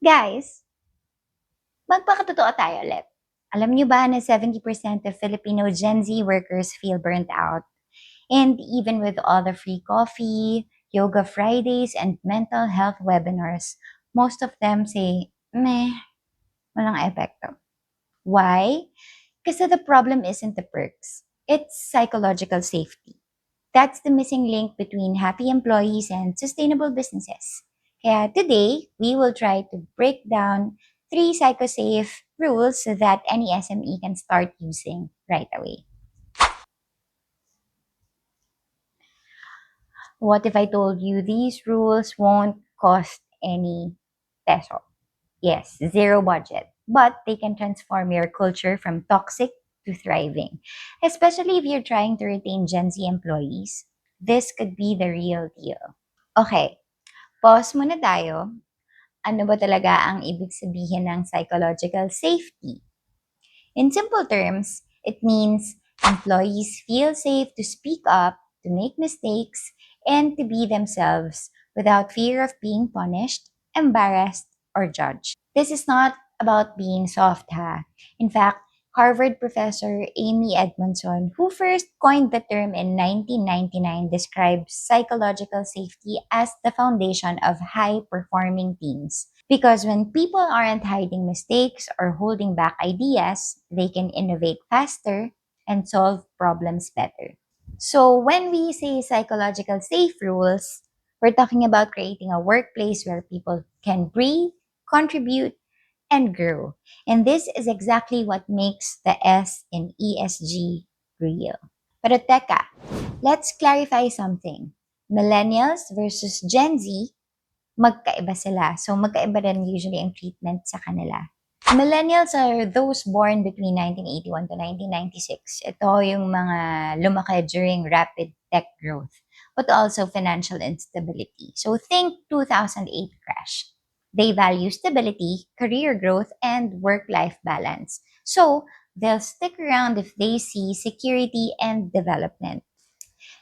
Guys, magpakatotoo tayo ulit. Alam niyo ba na 70% of Filipino Gen Z workers feel burnt out? And even with all the free coffee, yoga Fridays, and mental health webinars, most of them say, meh, walang epekto. Why? Because the problem isn't the perks. It's psychological safety. That's the missing link between happy employees and sustainable businesses. Kaya today, we will try to break down three psychosafe rules so that any SME can start using right away. What if I told you these rules won't cost any peso? Yes, zero budget. But they can transform your culture from toxic to thriving. Especially if you're trying to retain Gen Z employees. This could be the real deal. Okay, pause muna tayo. Ano ba talaga ang ibig sabihin ng psychological safety? In simple terms, it means employees feel safe to speak up, to make mistakes, and to be themselves without fear of being punished, embarrassed, or judged. This is not about being soft, ha? In fact, Harvard professor Amy Edmondson, who first coined the term in 1999, describes psychological safety as the foundation of high performing teams. Because when people aren't hiding mistakes or holding back ideas, they can innovate faster and solve problems better. So, when we say psychological safe rules, we're talking about creating a workplace where people can breathe, contribute, and grow. And this is exactly what makes the S in ESG real. Pero teka, let's clarify something. Millennials versus Gen Z, magkaiba sila. So, magkaiba rin usually ang treatment sa kanila. Millennials are those born between 1981 to 1996. Ito yung mga lumaki during rapid tech growth, but also financial instability. So, think 2008 crash. They value stability, career growth, and work-life balance. So, they'll stick around if they see security and development.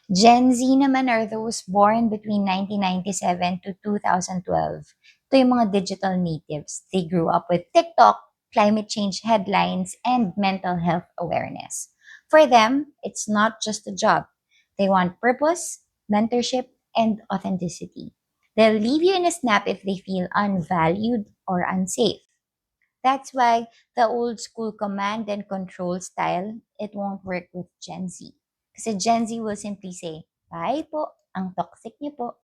Gen Z naman are those born between 1997 to 2012. Ito yung mga digital natives. They grew up with TikTok, climate change headlines, and mental health awareness. For them, it's not just a job. They want purpose, mentorship, and authenticity. They'll leave you in a snap if they feel unvalued or unsafe. That's why the old school command and control style, it won't work with Gen Z. Kasi Gen Z will simply say, bye po, ang toxic niyo po.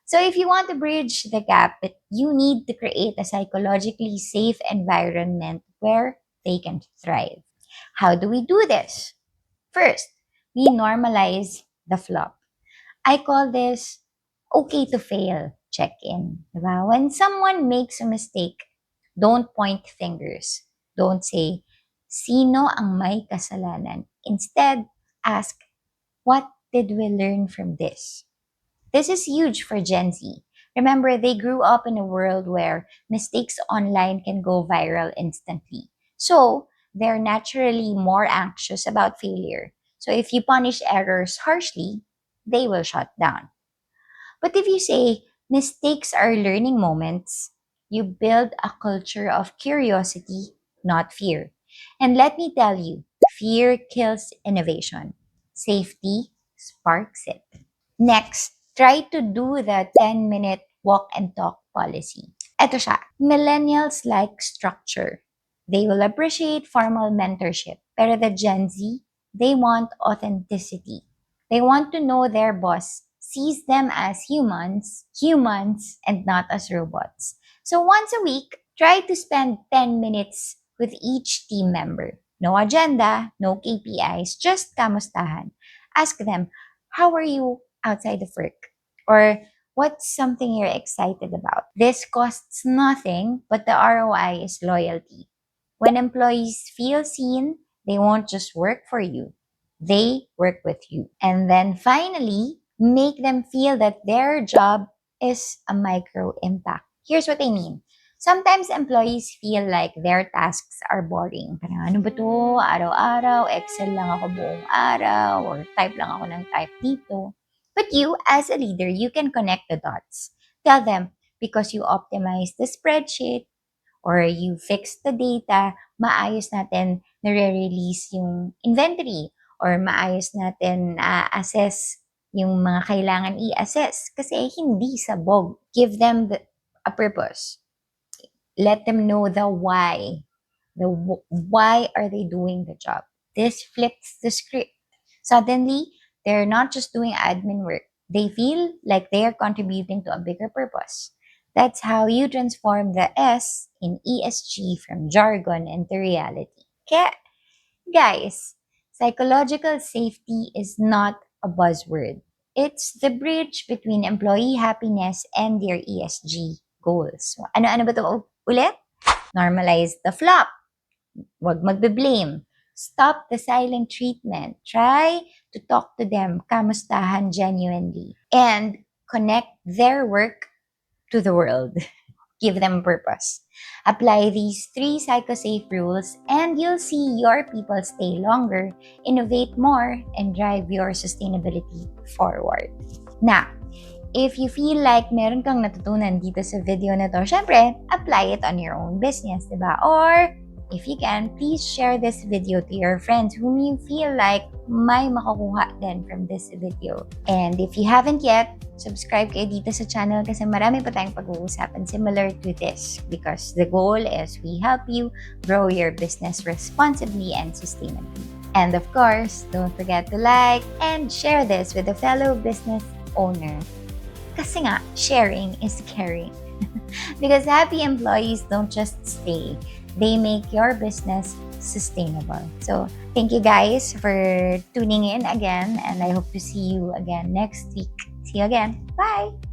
So if you want to bridge the gap, you need to create a psychologically safe environment where they can thrive. How do we do this? First, we normalize the flop. I call this okay to fail check-in. Diba? When someone makes a mistake, don't point fingers. Don't say, sino ang may kasalanan? Instead, ask, what did we learn from this? This is huge for Gen Z. Remember, they grew up in a world where mistakes online can go viral instantly. So, they're naturally more anxious about failure. So, if you punish errors harshly, they will shut down. But if you say mistakes are learning moments, you build a culture of curiosity, not fear. And let me tell you, fear kills innovation. Safety sparks it. Next, try to do the 10-minute walk and talk policy. Eto siya. Millennials like structure. They will appreciate formal mentorship. Pero the Gen Z, they want authenticity. They want to know their boss sees them as humans, and not as robots. So once a week, try to spend 10 minutes with each team member. No agenda, no KPIs, just kamustahan. Ask them, how are you outside of work? Or what's something you're excited about? This costs nothing, but the ROI is loyalty. When employees feel seen, they won't just work for you, they work with you. And then finally, make them feel that their job is a micro impact. Here's what I mean. Sometimes employees feel like their tasks are boring. Parang ano ba to? Araw-araw, Excel lang ako buong araw, or type lang ako ng type dito. But you, as a leader, you can connect the dots. Tell them, because you optimize the spreadsheet, or you fix the data, maayos natin nare-release yung inventory or maayos natin assess yung mga kailangan i-assess kasi hindi sabog. Give them a purpose. Let them know the why. Why are they doing the job? This flips the script. Suddenly, they're not just doing admin work. They feel like they are contributing to a bigger purpose. That's how you transform the S in ESG from jargon into reality. Kaya, guys, psychological safety is not a buzzword. It's the bridge between employee happiness and their ESG goals. Ano-ano ba to ulit? Normalize the flop. Wag magbe-blame. Stop the silent treatment. Try to talk to them, kamustahan genuinely. And connect their work to the world. Give them purpose. Apply these 3 psychosafe rules and you'll see your people stay longer, innovate more, and drive your sustainability forward. Now, if you feel like meron kang natutunan dito sa video na to, syempre, apply it on your own business, diba? Or, if you can, please share this video to your friends whom you feel like may makakuha din from this video. And if you haven't yet, subscribe kayo dito sa channel kasi marami pa tayong pag-uusapan similar to this because the goal is we help you grow your business responsibly and sustainably. And of course, don't forget to like and share this with a fellow business owner. Kasi nga, sharing is caring. Because happy employees don't just stay. They make your business sustainable. So, thank you guys for tuning in again and I hope to see you again next week. See you again. Bye!